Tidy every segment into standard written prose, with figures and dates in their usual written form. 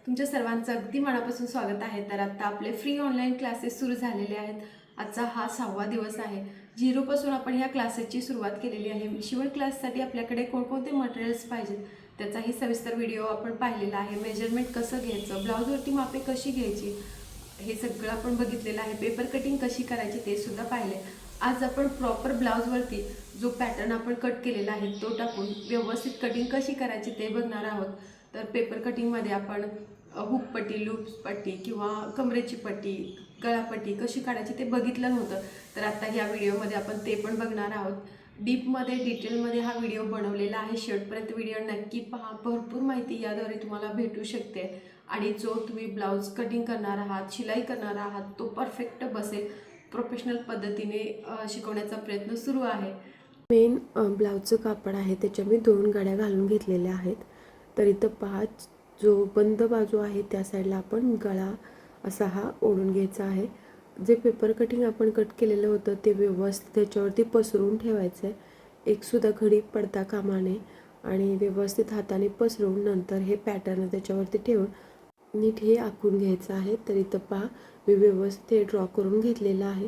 तुमच्या सर्वांचं अगदी मनापासून स्वागत आहे। तर आता आपले फ्री ऑनलाईन क्लासेस सुरू झालेले आहेत। आजचा हा 6वा दिवस आहे। झिरोपासून आपण ह्या क्लासेसची सुरुवात केलेली आहे। शिवण क्लाससाठी आपल्याकडे कोणकोणते मटेरियल्स पाहिजेत त्याचाही सविस्तर व्हिडिओ आपण पाहिलेला आहे। मेजरमेंट कसं घ्यायचं, ब्लाऊजवरती मापे कशी घ्यायची, हे सगळं आपण बघितलेलं आहे। पेपर कटिंग कशी करायची ते सुद्धा पाहिले। आज आपण प्रॉपर ब्लाऊजवरती जो पॅटर्न आपण कट केलेला आहे तो टाकून व्यवस्थित कटिंग कशी करायची ते बघणार आहोत। तर पेपर कटिंगमध्ये आपण हुक पट्टी, लूप पट्टी किंवा कमरेची पट्टी, गळापट्टी कशी काढायची ते बघितलं नव्हतं। तर आता ह्या व्हिडिओमध्ये आपण ते पण बघणार आहोत। डीपमध्ये डिटेलमध्ये हा व्हिडिओ बनवलेला आहे। शेवटपर्यंत व्हिडिओ नक्की पहा, भरपूर माहिती याद्वारे तुम्हाला भेटू शकते। आणि जो तुम्ही ब्लाऊज कटिंग करणार आहात, शिलाई करणार आहात, तो परफेक्ट बसेल। प्रोफेशनल पद्धतीने शिकवण्याचा प्रयत्न सुरू आहे। मेन ब्लाऊजचं कापड आहे त्याच्या मी 2 गाड्या घालून घेतलेल्या आहेत। तर इथं 5 जो बंद बाजू आहे त्या साईडला आपण गळा असा हा ओढून घ्यायचा आहे। जे पेपर कटिंग आपण कट केलेलं होतं ते व्यवस्थित त्याच्यावरती पसरून ठेवायचं आहे। एक सुद्धा घडी पडता कामा नये आणि व्यवस्थित हाताने पसरून नंतर हे पॅटर्न त्याच्यावरती ठेवून नीट हे आखून घ्यायचं आहे। तर इथं पहा मी व्यवस्थित हे ड्रॉ करून घेतलेलं आहे।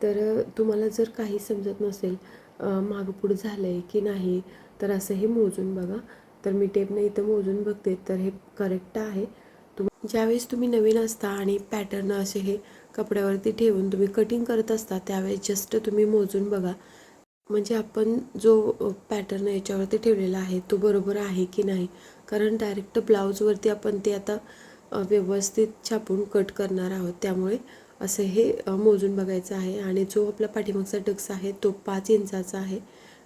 तर तुम्हाला जर काही समजत नसेल मागं पुढं झालं आहे की नाही तर असं हे मोजून बघा। तर मी टेपने इथं मोजून बघते तर हे करेक्ट आहे। ज्यावेळेस तुम्ही नवीन असता आणि पॅटर्न असे हे कपड्यावरती ठेवून तुम्ही कटिंग करत असता त्यावेळेस जस्ट तुम्ही मोजून बघा, म्हणजे आपण जो पॅटर्न याच्यावरती ठेवलेला आहे तो बरोबर आहे की नाही। कारण डायरेक्ट ब्लाऊजवरती आपण ते आता व्यवस्थित छापून कट करणार आहोत, त्यामुळे असं हे मोजून बघायचं आहे। आणि जो आपला पाठीमागचा टक्स आहे तो 5 इंचाचा आहे।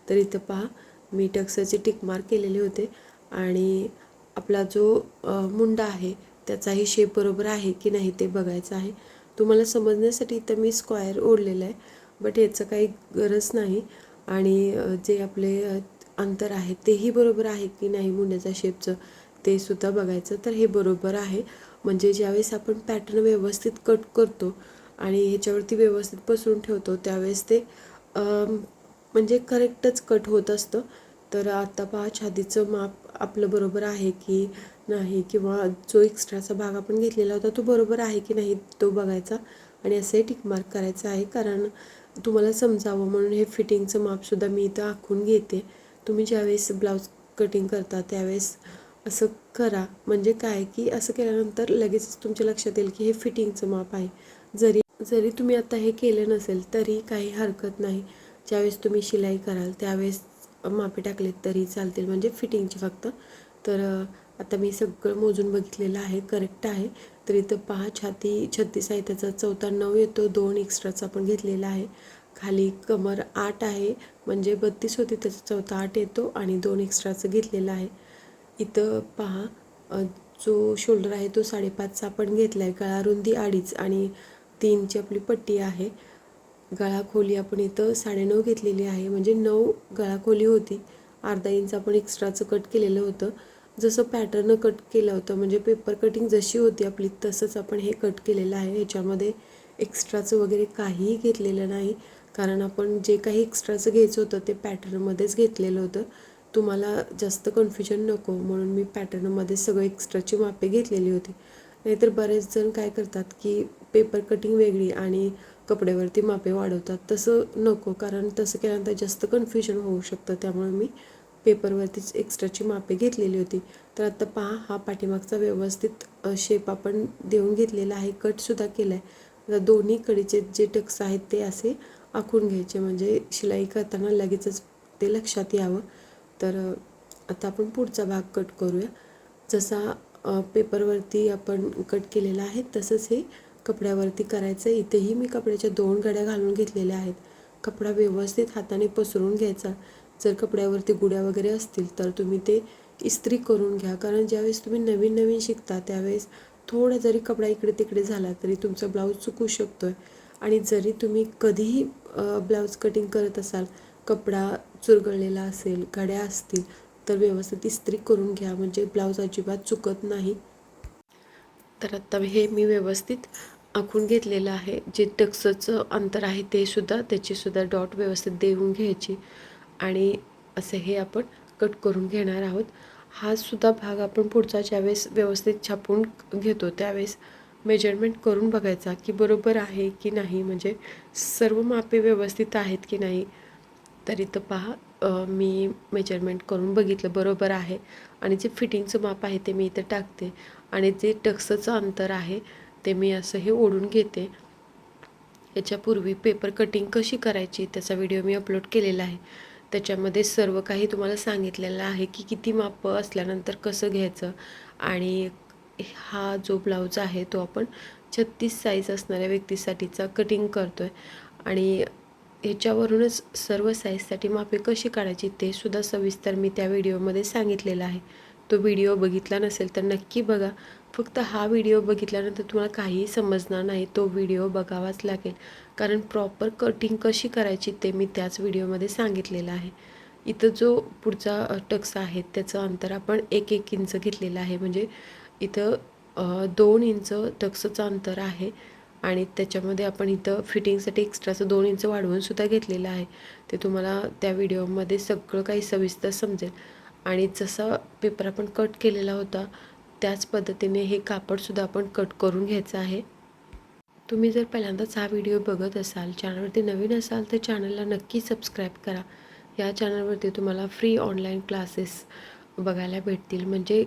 तर इथं पहा मी टक्साचे टिक मार्क केलेले होते आणि आपला जो मुंडा आहे त्याचाही शेप बरोबर आहे की नाही ते बघायचं आहे। तुम्हाला समजण्यासाठी इथं मी स्क्वेअर ओढलेलं आहे, बट याचं काही गरज नाही। आणि जे आपले अंतर आहे तेही बरोबर आहे की नाही मुंड्याच्या शेपचं ते सुद्धा बघायचं। तर हे बरोबर आहे, म्हणजे ज्यावेळेस आपण पॅटर्न व्यवस्थित कट करतो आणि ह्याच्यावरती व्यवस्थित पसरून ठेवतो त्यावेळेस ते म्हणजे करेक्टच कट होत असतं। तर आता पहा छातीचं माप आपलं बरोबर आहे की नाही, किंवा जो एक्स्ट्राचा भाग आपण घेतलेला होता तो बरोबर आहे की नाही तो बघायचा आणि असंही टिक मार्क करायचं आहे। कारण तुम्हाला समजावं म्हणून हे फिटिंगचं मापसुद्धा मी इथं आखून घेते। तुम्ही ज्यावेळेस ब्लाऊज कटिंग करता त्यावेळेस असं करा, म्हणजे काय की असं केल्यानंतर लगेच तुमच्या लक्षात येईल की हे फिटिंगचं माप आहे। जरी जरी तुम्ही आता हे केलं नसेल तरी काही हरकत नाही। ज्यावेळेस तुम्ही शिलाई कराल त्यावेळेस मापे टाकलेत तरी चालतील, म्हणजे फिटिंगची फक्त। तर आता मी सगळं मोजून बघितलेलं आहे, करेक्ट आहे। तर इथं पहा छाती 36 आहे, त्याचा चौथा 9 येतो, 2 एक्स्ट्राचा आपण घेतलेला आहे। खाली कमर 8 आहे, म्हणजे 32 होती, त्याचा चौथा 8 येतो आणि 2 एक्स्ट्राचं घेतलेलं आहे। इथं पहा जो शोल्डर आहे तो 5.5चा आपण घेतला आहे। गळा रुंदी 2.5 आणि 3ची आपली पट्टी आहे। गळा खोली आपण इथं 9.5 घेतलेली आहे, म्हणजे 9 गळा खोली होती। अर्धा इंच आपण एक्स्ट्राचं कट केलेलं होतं। जसं पॅटर्न कट केलं होतं म्हणजे पेपर कटिंग जशी होती आपली तसंच आपण हे कट केलेलं आहे। ह्याच्यामध्ये एक्स्ट्राचं वगैरे काहीही घेतलेलं नाही, कारण आपण जे काही एक्स्ट्राचं घ्यायचं होतं ते पॅटर्नमध्येच घेतलेलं होतं। तुम्हाला जास्त कन्फ्युजन नको म्हणून मी पॅटर्नमध्ये सगळं एक्स्ट्राची मापे घेतलेली होती। नाहीतर बरेच जण काय करतात की पेपर कटिंग वेगळी आणि कपड्यावरती मापे वाढवतात, तसं नको, कारण तसं केल्यानंतर जास्त कन्फ्युजन होऊ शकतं। त्यामुळे मी पेपरवरतीच एक्स्ट्राची मापे घेतलेली होती। तर आता पहा हा पाठीमागचा व्यवस्थित शेप आपण देऊन घेतलेला आहे, कटसुद्धा केला आहे। आता दोन्ही कडीचे जे टक्स आहेत ते असे आखून घ्यायचे, म्हणजे शिलाई करताना लगेचच ते लक्षात यावं। तर आता आपण पुढचा भाग कट करूया। जसा पेपरवरती आपण कट केलेला आहे तसंच हे कपड्यावरती करायचं आहे। इथेही मी कपड्याच्या 2 घड्या घालून घेतलेल्या आहेत। कपडा व्यवस्थित हाताने पसरून घ्यायचा। जर कपड्यावरती गुड्या वगैरे असतील तर तुम्ही ते इस्त्री करून घ्या, कारण ज्यावेळेस तुम्ही नवीन नवीन शिकता त्यावेळेस थोडा जरी कपडा इकडे तिकडे झाला तरी तुमचा ब्लाऊज चुकू शकतो आहे। आणि जरी तुम्ही कधीही ब्लाऊज कटिंग करत असाल, कपडा चुरगळलेला असेल, घड्या असतील तर व्यवस्थित इस्त्री करून घ्या, म्हणजे ब्लाऊज अजिबात चुकत नाही। तर आता हे मी व्यवस्थित आखून घेतलेलं आहे। जे टक्सचं अंतर आहे ते सुद्धा त्याचीसुद्धा डॉट व्यवस्थित देऊन घ्यायची आणि असं हे आपण कट करून घेणार आहोत। हा सुद्धा भाग आपण पुढचा ज्यावेळेस व्यवस्थित छापून घेतो त्यावेळेस मेजरमेंट करून बघायचा की बरोबर आहे की नाही, म्हणजे सर्व मापे व्यवस्थित आहेत की नाही. तर इथं पहा मी मेजरमेंट करून बघितलं, बरोबर आहे. आणि जे फिटिंगचं माप आहे ते मी इथं टाकते आणि जे टक्सचं अंतर आहे ते मी असं हे ओढून घेते. याच्यापूर्वी पेपर कटिंग कशी करायची त्याचा व्हिडिओ मी अपलोड केलेला आहे. त्याच्यामध्ये सर्व काही तुम्हाला सांगितलेलं आहे की किती माप असल्यानंतर कसं घ्यायचं. आणि हा जो ब्लाऊज आहे तो आपण 36 साईज असणाऱ्या व्यक्तीसाठीचा कटिंग करतो आहे. आणि ह्याच्यावरूनच सर्व साईजसाठी मापे कशी काढायची ते सुद्धा सविस्तर मी त्या व्हिडिओमध्ये सांगितलेलं आहे. तो व्हिडिओ बघितला नसेल तर नक्की बघा. फक्त हा व्हिडिओ बघितल्यानंतर तुम्हाला काहीही समजणार नाही, तो व्हिडिओ बघावाच लागेल. कारण प्रॉपर कटिंग कशी करायची ते मी त्याच व्हिडिओमध्ये सांगितलेलं आहे. इथं जो पुढचा टक्स आहे त्याचं अंतर आपण 1-1 इंच घेतलेलं आहे. म्हणजे इथं 2 इंच टक्सचं अंतर आहे. आणि त्याच्यामध्ये आपण इथं फिटिंगसाठी एक्स्ट्राचं 2 इंच वाढवून सुद्धा घेतलेलं आहे. ते तुम्हाला त्या व्हिडिओमध्ये सगळं काही सविस्तर समजेल. आणि जसा पेपर आपण कट केलेला होता त्याच पद्धतीने हे कापडसुद्धा आपण कट करून घ्यायचं आहे. तुम्ही जर पहिल्यांदाच हा व्हिडिओ बघत असाल, चॅनलवरती नवीन असाल तर चॅनलला नक्की सबस्क्राईब करा. या चॅनलवरती तुम्हाला फ्री ऑनलाईन क्लासेस बघायला भेटतील. म्हणजे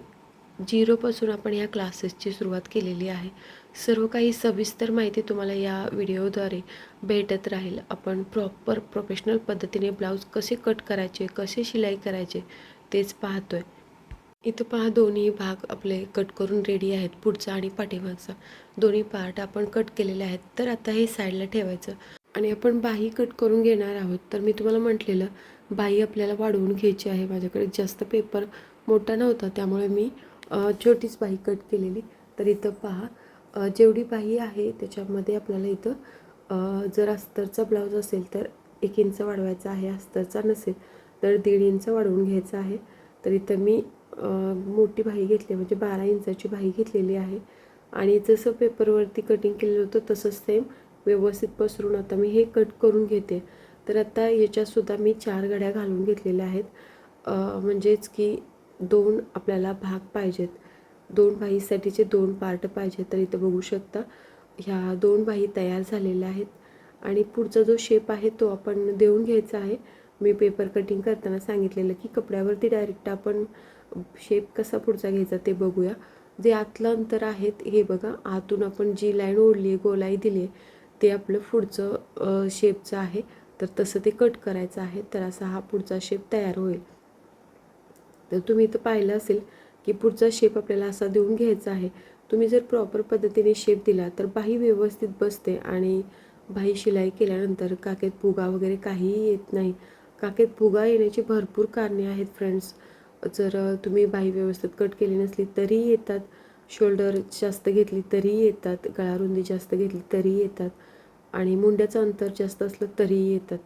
0पासून आपण या क्लासेसची सुरुवात केलेली आहे. सर्व काही सविस्तर माहिती तुम्हाला या व्हिडिओद्वारे भेटत राहील. आपण प्रॉपर प्रोफेशनल पद्धतीने ब्लाऊज कसे कट करायचे, कसे शिलाई करायचे तेच पाहतोय. इथं पहा दोन्ही भाग आपले कट करून रेडी आहेत. पुढचा आणि पाठीमागचा दोन्ही पार्ट आपण कट केलेले आहेत. तर आता हे साईडला ठेवायचं आणि आपण बाही कट करून घेणार आहोत. तर मी तुम्हाला म्हटलेलं बाही आपल्याला वाढवून घ्यायची आहे. माझ्याकडे जास्त पेपर मोठा नव्हता त्यामुळे मी छोटीच बाही कट केलेली. तर इथं पहा जेवढी बाही आहे त्याच्यामध्ये आपल्याला इथं जर अस्तरचा ब्लाऊज असेल तर 1 इंच वाढवायचा आहे. अस्तरचा नसेल तर 1.5 इंच वाढवून घ्यायचं आहे. तर इथं मी मोठी बाही घेतली म्हणजे 12 इंचाची बाही घेतलेली आहे. आणि जसं पेपरवरती कटिंग केलेलं होतं तसंच सेम व्यवस्थित पसरून आता मी हे कट करून घेते. तर आता याच्यातसुद्धा मी 4 घड्या घालून घेतलेल्या आहेत. म्हणजेच की 2 आपल्याला भाग पाहिजेत. 2 बाहीसाठीचे 2 पार्ट पाहिजेत. तर इथं बघू शकता ह्या 2 बाही तयार झालेल्या आहेत. आणि पुढचा जो शेप आहे तो आपण देऊन घ्यायचा आहे. मी पेपर कटिंग करताना सांगितलेलं की कपड्यावरती डायरेक्ट आपण शेप कसा पुढचा घ्यायचा ते बघूया. जे आतलं अंतर आहे हे बघा, आतून आपण जी लाईन ओढली आहे, गोलाई दिली आहे ते आपलं पुढचं शेपचं आहे. तर तसं ते कट करायचं आहे. तर असा हा पुढचा शेप तयार होईल. तर तुम्ही इथं पाहिलं असेल की पुढचा शेप आपल्याला असा देऊन घ्यायचा आहे. तुम्ही जर प्रॉपर पद्धतीने शेप दिला तर बाही व्यवस्थित बसते आणि बाही शिलाई केल्यानंतर काखेत फुगा वगैरे काहीही येत नाही. काखेत फुगा येण्याची भरपूर कारणे आहेत फ्रेंड्स. जर तुम्ही बाही व्यवस्थित कट केली नसली तरी येतात. शोल्डर जास्त घेतली तरी येतात. गळारुंदी जास्त घेतली तरी येतात. आणि मुंड्याचं अंतर जास्त असलं तरीही येतात.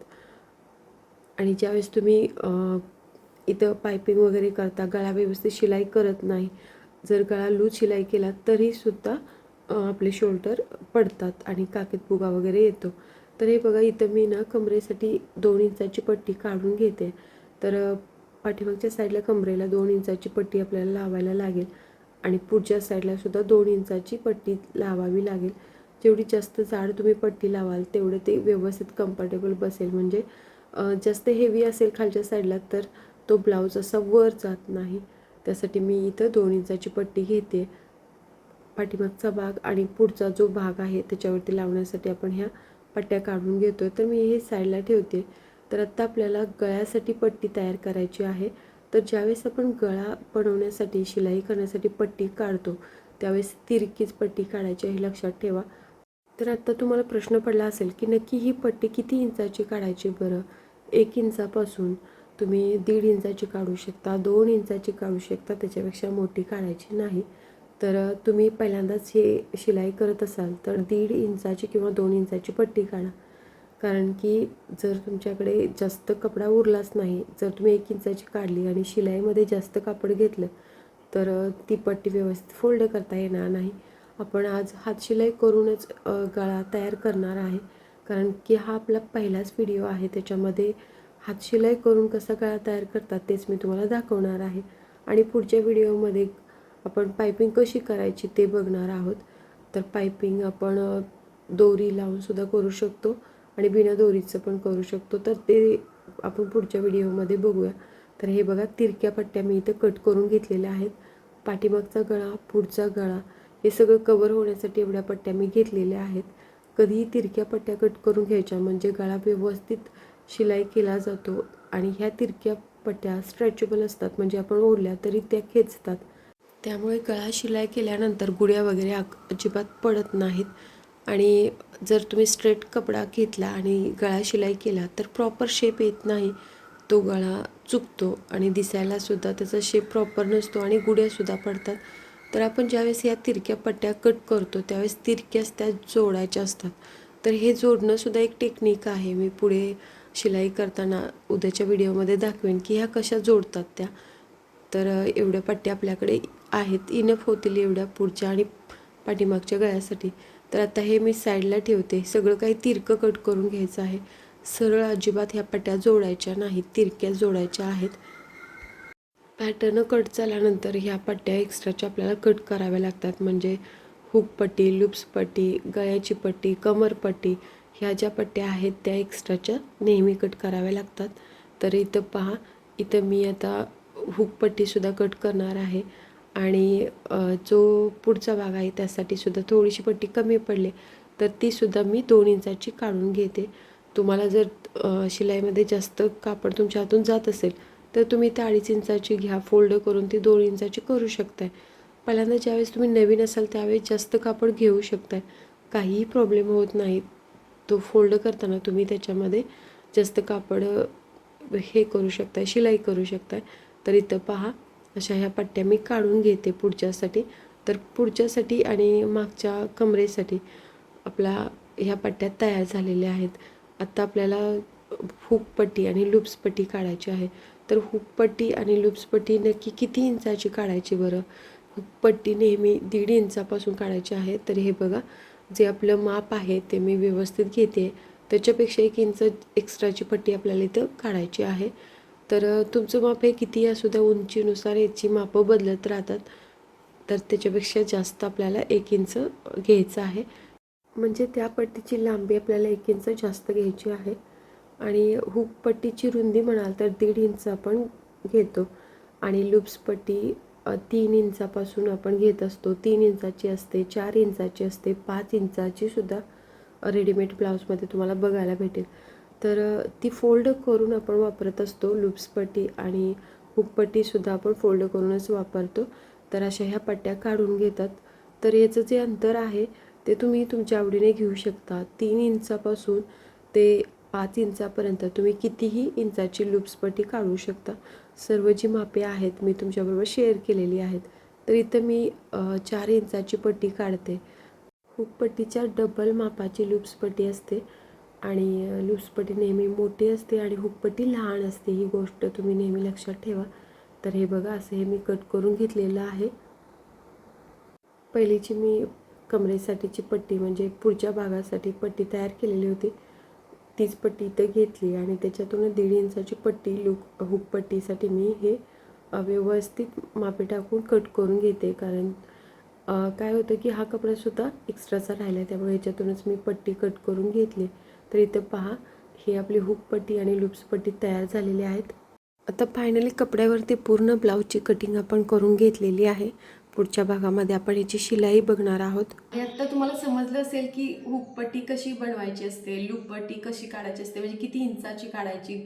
आणि ज्यावेळेस तुम्ही इथं पायपिंग वगैरे करता, गळा व्यवस्थित शिलाई करत नाही, जर गळा लूज शिलाई केला तरीसुद्धा आपले शोल्डर पडतात आणि काखेत फुगा वगैरे येतो. तर हे बघा इथं मी ना कमरेसाठी 2 इंचाची पट्टी काढून घेते. तर पाठीमागच्या साईडला कमरेला 2 इंचाची पट्टी आपल्याला लावायला लागेल आणि पुढच्या साईडला सुद्धा 2 इंचाची पट्टी लावावी लागेल. जेवढी जास्त जाड तुम्ही पट्टी लावाल तेवढं ते व्यवस्थित कम्फर्टेबल बसेल. म्हणजे जास्त हेवी असेल खालच्या साईडला तर तो ब्लाऊज असा वर जात नाही. त्यासाठी मी इथं 2 इंचाची पट्टी घेते. पाठीमागचा भाग आणि पुढचा जो भाग आहे त्याच्यावरती लावण्यासाठी आपण ह्या पट्ट्या काढून घेतोय. तर मी हे साईडला ठेवते. तर आत्ता आपल्याला गळ्यासाठी पट्टी तयार करायची आहे. तर ज्यावेळेस आपण गळा बनवण्यासाठी शिलाई करण्यासाठी पट्टी काढतो त्यावेळेस तिरकीच पट्टी काढायची हे लक्षात ठेवा. तर आत्ता तुम्हाला प्रश्न पडला असेल की नक्की ही पट्टी किती इंचाची काढायची बरं. 1 इंचापासून तुम्ही 1.5 इंचाची काढू शकता, 2 इंचाची काढू शकता, त्याच्यापेक्षा मोठी काढायची नाही. तर तुम्ही पहिल्यांदाच हे शिलाई करत असाल तर 1.5 इंचाची किंवा 2 इंचाची पट्टी काढा. कारण की जर तुमच्याकडे जास्त कपडा उरलाच नाही, जर तुम्ही 1 इंचाची काढली आणि शिलाईमध्ये जास्त कापड घेतलं तर ती पट्टी व्यवस्थित फोल्ड करता येणार नाही. आपण आज हातशिलाई करूनच गळा तयार करणार आहे. कारण की हा आपला पहिलाच व्हिडिओ आहे. त्याच्यामध्ये हातशिलाई करून कसा गळा तयार करतात तेच मी तुम्हाला दाखवणार आहे. आणि पुढच्या व्हिडिओमध्ये आपण पायपिंग कशी करायची ते बघणार आहोत. तर पायपिंग आपण दोरी लावून सुद्धा करू शकतो आणि बिना दोरीचं पण करू शकतो. तर ते आपण पुढच्या व्हिडिओमध्ये बघूया. तर हे बघा, तिरक्या पट्ट्या मी इथं कट करून घेतलेल्या आहेत. पाठीमागचा गळा, पुढचा गळा हे सगळं कवर होण्यासाठी एवढ्या पट्ट्या मी घेतलेल्या आहेत. कधीही तिरक्या पट्ट्या कट करून घ्यायच्या म्हणजे गळा व्यवस्थित शिलाई केला जातो. आणि ह्या तिरक्या पट्ट्या स्ट्रेचेबल असतात, म्हणजे आपण ओढल्या तरी त्या खेचतात. त्यामुळे गळा शिलाई केल्यानंतर गुड्या वगैरे अजिबात पडत नाहीत. आणि जर तुम्ही स्ट्रेट कपडा घेतला आणि गळा शिलाई केला तर प्रॉपर शेप येत नाही, तो गळा चुकतो आणि दिसायलासुद्धा त्याचा शेप प्रॉपर नसतो आणि गुड्यासुद्धा पडतात. तर आपण ज्यावेळेस या तिरक्या पट्ट्या कट करतो त्यावेळेस तिरक्याच त्या जोडायच्या असतात. तर हे जोडणंसुद्धा एक टेक्निक आहे. मी पुढे शिलाई करताना उद्याच्या व्हिडिओमध्ये दाखवेन की ह्या कशा जोडतात त्या. तर एवढ्या पट्ट्या आपल्याकडे आहेत, इनफ होतील एवढ्या पुढच्या आणि पाठीमागच्या गळ्यासाठी. तर आता हे मी साईडला ठेवते. सगळं काही तिरकं कट करून घ्यायचं आहे. सरळ अजिबात ह्या पट्ट्या जोडायच्या नाहीत, तिरक्या जोडायच्या आहेत. पॅटर्न कट झाल्यानंतर ह्या पट्ट्या एक्स्ट्राच्या आपल्याला कट कराव्या लागतात. म्हणजे हुक पट्टी, लूप्स पट्टी, गळ्याची पट्टी, कमरपट्टी ह्या ज्या पट्ट्या आहेत त्या एक्स्ट्राच्या नेहमी कट कराव्या लागतात. तर इथं पहा, इथं मी आता हुक पट्टीसुद्धा कट करणार आहे. आणि जो पुढचा भाग आहे त्यासाठी सुद्धा थोडीशी पट्टी कमी पडली तर तीसुद्धा मी 2 इंचाची काढून घेते. तुम्हाला जर शिलाईमध्ये जास्त कापड तुमच्या हातून जात असेल तर तुम्ही त्या 2.5 इंचाची घ्या, फोल्ड करून ती 2 इंचाची करू शकताय. पहिल्यांदा ज्यावेळेस तुम्ही नवीन असाल त्यावेळेस जास्त कापड घेऊ शकताय, काहीही प्रॉब्लेम होत नाही. तो फोल्ड करताना तुम्ही त्याच्यामध्ये जास्त कापड हे करू शकताय, शिलाई करू शकताय. तर इथं पहा, अशा ह्या पट्ट्या मी काढून घेते पुढच्यासाठी. तर पुढच्यासाठी आणि मागच्या कमरेसाठी आपल्या ह्या पट्ट्या तयार झालेल्या आहेत. आता आपल्याला हुकपट्टी आणि लूप्सपट्टी काढायची आहे. तर हुकपट्टी आणि लूप्सपट्टी नक्की किती इंचाची काढायची बरं? हुकपट्टी नेहमी 1.5 इंचापासून काढायची आहे. तर हे बघा, जे आपलं माप आहे ते मी व्यवस्थित घेते. त्याच्यापेक्षा 1 इंच एक्स्ट्राची पट्टी आपल्याला इथं काढायची आहे. तर तुमचं माप हे कितीही असू द्या, उंचीनुसार याची मापं बदलत राहतात. तर त्याच्यापेक्षा जास्त आपल्याला 1 इंच घ्यायचं आहे. म्हणजे त्या पट्टीची लांबी आपल्याला 1 इंच जास्त घ्यायची आहे. आणि हुक पट्टीची रुंदी म्हणाल तर 1.5 इंच आपण घेतो. आणि लूप्स पट्टी 3 इंचापासून आपण घेत असतो. 3 इंचाची असते, 4 इंचाची असते, 5 इंचाची सुद्धा रेडीमेड ब्लाऊजमध्ये तुम्हाला बघायला भेटेल. तर ती फोल्ड करून आपण वापरत असतो. लूप्स पट्टी आणि हुकपट्टीसुद्धा आपण फोल्ड करूनच वापरतो. तर अशा ह्या पट्ट्या काढून घेतात. तर याचं जे अंतर आहे ते तुम्ही तुमच्या आवडीने घेऊ शकता. 3 इंचापासून ते 5 इंचापर्यंत तुम्ही कितीही इंचाची लूप्स पट्टी काढू शकता. सर्व जी मापे आहेत मी तुमच्याबरोबर शेअर केलेली आहेत. तर इथं मी 4 इंचाची पट्टी काढते. हुकपट्टीच्या डबल मापाची लूप्स पट्टी असते आणि लूप्स पट्टी नेहमी मोठी असते आणि हुकपट्टी लहान असते. ही गोष्ट तुम्ही नेहमी लक्षात ठेवा. तर हे बघा, असं हे मी कट करून घेतलेलं आहे. पहिलीची मी कमरेसाठीची पट्टी म्हणजे पुढच्या भागासाठी पट्टी तयार केलेली होती, तीच पट्टी इथं घेतली आणि त्याच्यातून 1.5 इंचाची पट्टी हुकपट्टीसाठी मी हे व्यवस्थित मापे टाकून कट करून घेते. कारण काय होतं की हा कपडासुद्धा एक्स्ट्राचा राहिला आहे, त्यामुळे ह्याच्यातूनच मी पट्टी कट करून घेतली. तर इथं पहा, ही आपली हुकपट्टी आणि लूप्स पट्टी तयार झालेली आहेत. आता फायनली कपड्यावरती पूर्ण ब्लाऊजची कटिंग आपण करून घेतलेली आहे. पुढच्या भागामध्ये आपण याची शिलाई बघणार आहोत. आता तुम्हाला समजलं असेल की हुकपट्टी कशी बनवायची असते, लूपपट्टी कशी काढायची असते, म्हणजे किती इंचाची काढायची,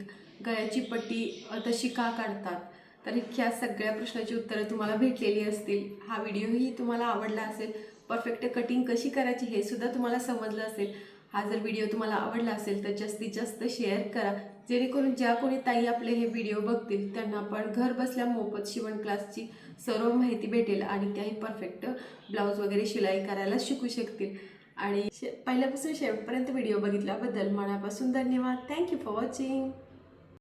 गळ्याची पट्टी तशी का काढतात. तर ह्या सगळ्या प्रश्नाची उत्तरं तुम्हाला भेटलेली असतील. हा व्हिडिओही तुम्हाला आवडला असेल. परफेक्ट कटिंग कशी करायची हे सुद्धा तुम्हाला समजलं असेल. हा जर व्हिडिओ तुम्हाला आवडला असेल तर जास्तीत जास्त शेअर करा, जेणेकरून ज्या कोणी ताई आपले हे व्हिडिओ बघतील त्यांना पण घर बसल्या मोफत शिवण क्लासची सर्व माहिती भेटेल आणि त्याही परफेक्ट ब्लाऊज वगैरे शिलाई करायला शिकू शकतील. आणि पहिल्यापासून शेवटपर्यंत व्हिडिओ बघितल्याबद्दल मनापासून धन्यवाद. Thank you for watching.